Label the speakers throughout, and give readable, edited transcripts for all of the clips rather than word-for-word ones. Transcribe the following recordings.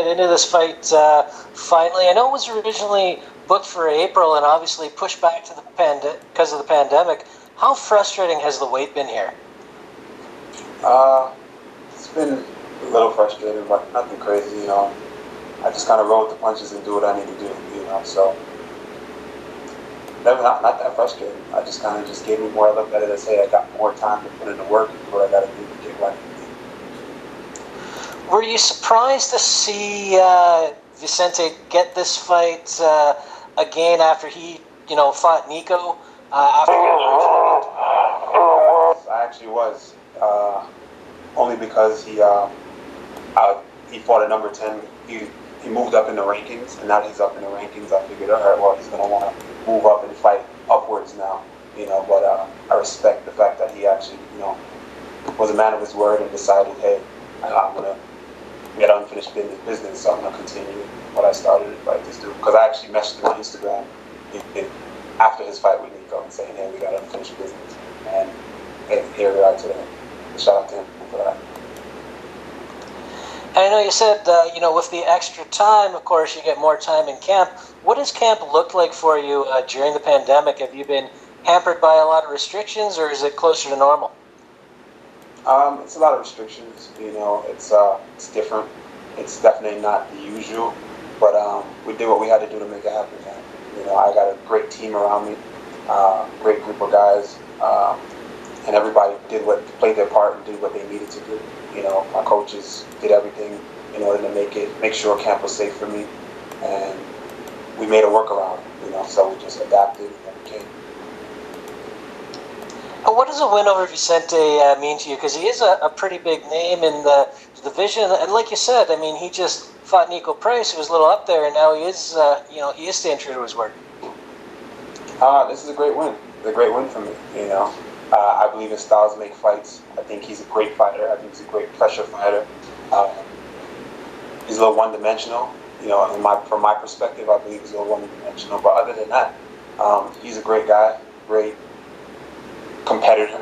Speaker 1: get into this fight finally. I know it was originally booked for April and obviously pushed back to because of the pandemic. How frustrating has the wait been here?
Speaker 2: It's been a little frustrating, but nothing crazy, you know. I just kind of roll with the punches and do what I need to do, you know. So, not that frustrating. I just kind of just gave me more. I looked at it as, hey, I got more time to put in the work and what I got to do to get right.
Speaker 1: Were you surprised to see Vicente get this fight again after he, fought Nico? I
Speaker 2: actually was, only because he fought at number 10. He moved up in the rankings, and now that he's up in the rankings, I figured, all right, well, he's going to want to move up and fight upwards now, but I respect the fact that he actually, was a man of his word and decided, hey, I'm going to get unfinished business, so I'm going to continue what I started to fight this dude. Because I actually messaged him on Instagram after his fight with Nico and saying, hey, we got unfinished business. And here we are today. Shout out to him for that.
Speaker 1: And I know you said, with the extra time, of course, you get more time in camp. What does camp look like for you during the pandemic? Have you been hampered by a lot of restrictions, or is it closer to normal?
Speaker 2: It's a lot of restrictions, it's different. It's definitely not the usual, but we did what we had to do to make it happen, man. I got a great team around me, great group of guys, and everybody played their part and did what they needed to do. My coaches did everything in order to make sure camp was safe for me, and we made a workaround, so we just adapted and came.
Speaker 1: What does a win over Vicente mean to you? Because he is a pretty big name in the division, and like you said, he just fought Nico Price, who was a little up there, and now he is, he is staying true to his word.
Speaker 2: This is a great win. It's a great win for me. I believe his styles make fights. I think he's a great fighter. I think he's a great pressure fighter. He's a little one-dimensional. From my perspective, I believe he's a little one-dimensional. But other than that, he's a great guy, great competitor.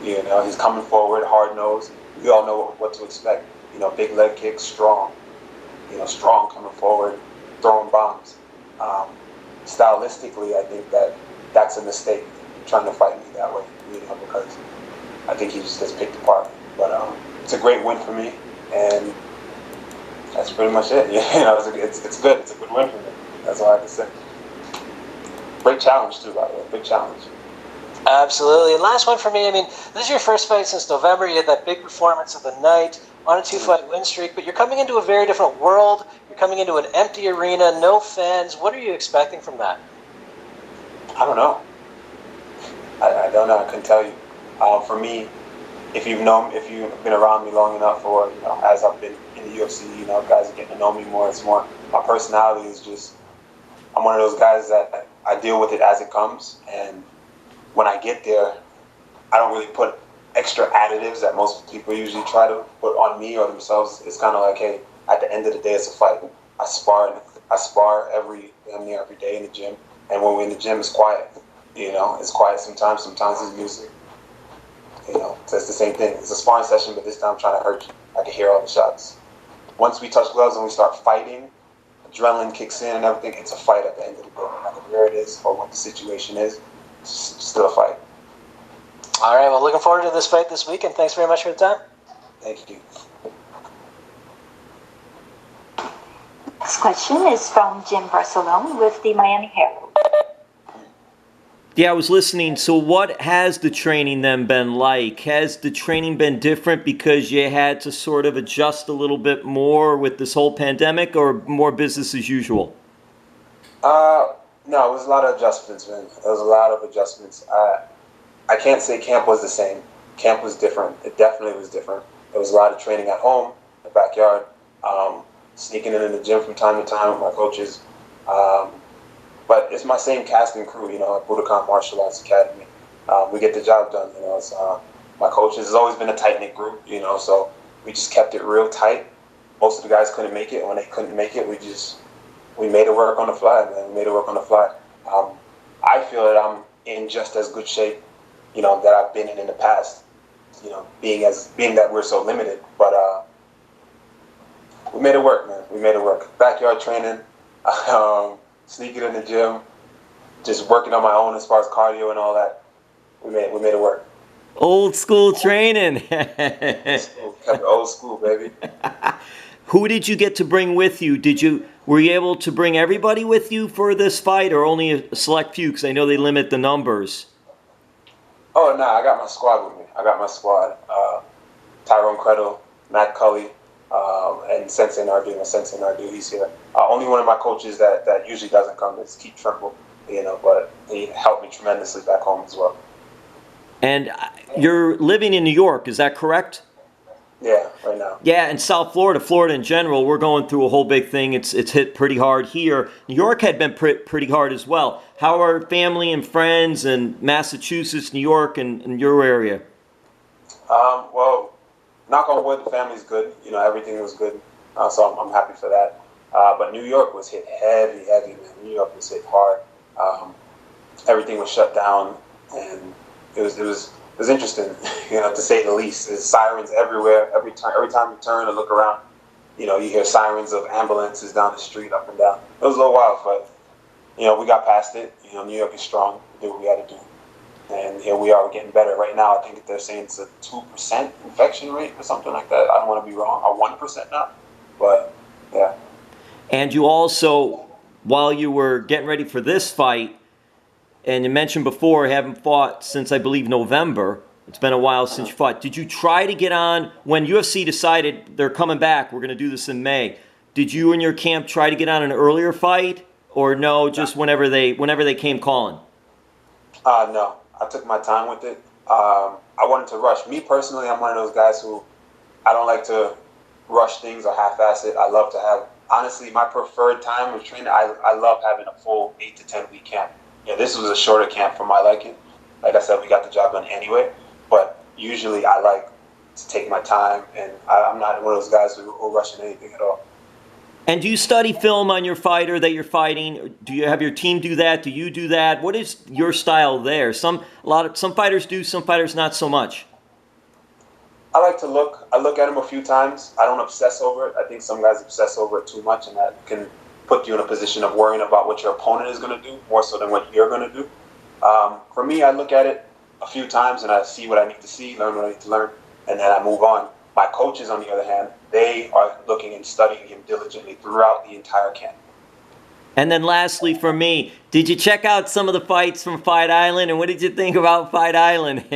Speaker 2: He's coming forward, hard-nosed. We all know what to expect. Big leg kicks, strong. Strong coming forward, throwing bombs. Stylistically, I think that's a mistake, trying to fight me that way, because I think he just gets picked apart. But it's a great win for me, and that's pretty much it. It's good. It's a good win for me. That's all I have to say. Great challenge too, by the way. Big challenge.
Speaker 1: Absolutely. And last one for me, this is your first fight since November. You had that big performance of the night on a 2-fight win streak, but you're coming into a very different world. You're coming into an empty arena, no fans. What are you expecting from that?
Speaker 2: I don't know. I don't know. I couldn't tell you. For me, if you've been around me long enough, or as I've been in the UFC, guys are getting to know me more. It's more my personality is just. I'm one of those guys that I deal with it as it comes, and when I get there, I don't really put extra additives that most people usually try to put on me or themselves. It's kind of like, hey, at the end of the day, it's a fight. I spar every day in the gym, and when we're in the gym, it's quiet. It's quiet sometimes. Sometimes it's music. So it's the same thing. It's a sparring session, but this time I'm trying to hurt you. I can hear all the shots. Once we touch gloves and we start fighting, adrenaline kicks in and everything. It's a fight at the end of the day. No matter where it is or what the situation is, it's still a fight.
Speaker 1: All right. Well, looking forward to this fight this weekend. Thanks very much for the time.
Speaker 2: Thank you.
Speaker 3: Next question is from Jim Barcelone with the Miami Herald.
Speaker 4: Yeah, I was listening. So what has the training then been like? Has the training been different because you had to sort of adjust a little bit more with this whole pandemic, or more business as usual?
Speaker 2: No, it was a lot of adjustments, man. There was a lot of adjustments. I can't say camp was the same. Camp was different. It definitely was different. There was a lot of training at home, in the backyard, sneaking in the gym from time to time with my coaches. But it's my same cast and crew, at Budokan Martial Arts Academy. We get the job done, It's, my coaches has always been a tight-knit group, so we just kept it real tight. Most of the guys couldn't make it. When they couldn't make it, we made it work on the fly, man. We made it work on the fly. I feel that I'm in just as good shape, that I've been in the past, being that we're so limited. But We made it work, man. We made it work. Backyard training, sneaking in the gym, just working on my own as far as cardio and all that. We made it work.
Speaker 4: Old school training.
Speaker 2: Kept it old school, baby.
Speaker 4: Who did you get to bring with you? Were you able to bring everybody with you for this fight, or only a select few? Because I know they limit the numbers.
Speaker 2: Oh, no, I got my squad with me. I got my squad. Tyrone Credle, Matt Cully, and Sensei Nardu. He's here. Only one of my coaches that usually doesn't come is Keith Trimble, but he helped me tremendously back home as well.
Speaker 4: And you're living in New York, is that correct?
Speaker 2: Yeah, right now.
Speaker 4: Yeah, and South Florida, Florida in general, we're going through a whole big thing. It's hit pretty hard here. New York had been pretty hard as well. How are family and friends in Massachusetts, New York, and your area?
Speaker 2: Well, knock on wood, the family's good. Everything was good, so I'm happy for that. But New York was hit heavy, man. New York was hit hard. Everything was shut down, and it was interesting, to say the least. There's sirens everywhere. Every time you turn and look around, you hear sirens of ambulances down the street, up and down. It was a little wild, but we got past it. New York is strong. We did what we had to do, and here we are. We're getting better. Right now, I think they're saying it's a 2% infection rate or something like that. I don't want to be wrong. Or 1% now, but yeah. And
Speaker 4: you also, while you were getting ready for this fight, and you mentioned before, haven't fought since, I believe, November. It's been a while since you fought. Did you try to get on, when UFC decided they're coming back, we're going to do this in May, did you and your camp try to get on an earlier fight? Or no, just whenever they came calling?
Speaker 2: No, I took my time with it. I wanted to rush. Me personally, I'm one of those guys who, I don't like to rush things or half-ass it. I love to have, honestly, my preferred time of training, I love having a full 8 to 10 week camp. This was a shorter camp for my liking. Like I said, we got the job done anyway. But usually I like to take my time, and I'm not one of those guys who are rushing anything at all.
Speaker 4: And do you study film on your fighter that you're fighting? Do you have your team do that? Do you do that? What is your style there? Some fighters do, some fighters not so much.
Speaker 2: I like to look. I look at them a few times. I don't obsess over it. I think some guys obsess over it too much, and that can put you in a position of worrying about what your opponent is going to do more so than what you're going to do. For me, I look at it a few times and I see what I need to see, learn what I need to learn, and then I move on. My coaches, on the other hand, they are looking and studying him diligently throughout the entire camp.
Speaker 4: And then lastly for me, did you check out some of the fights from Fight Island, and what did you think about Fight Island?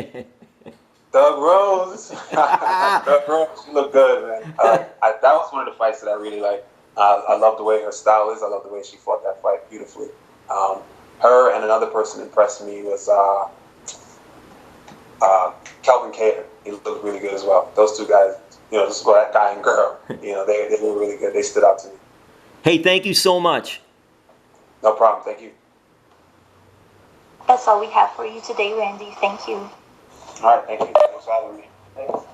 Speaker 2: Doug Rose. Doug Rose, she looked good, man. That was one of the fights that I really liked. I love the way her style is. I love the way she fought that fight beautifully. Her and another person impressed me was Kelvin Cater. He looked really good as well. Those two guys, just for that guy and girl, they were really good. They stood out to me.
Speaker 4: Hey, thank you so much.
Speaker 2: No problem. Thank you.
Speaker 3: That's all we have for you today, Randy. Thank you.
Speaker 2: All right. Thank you. Thanks for having me. Thanks.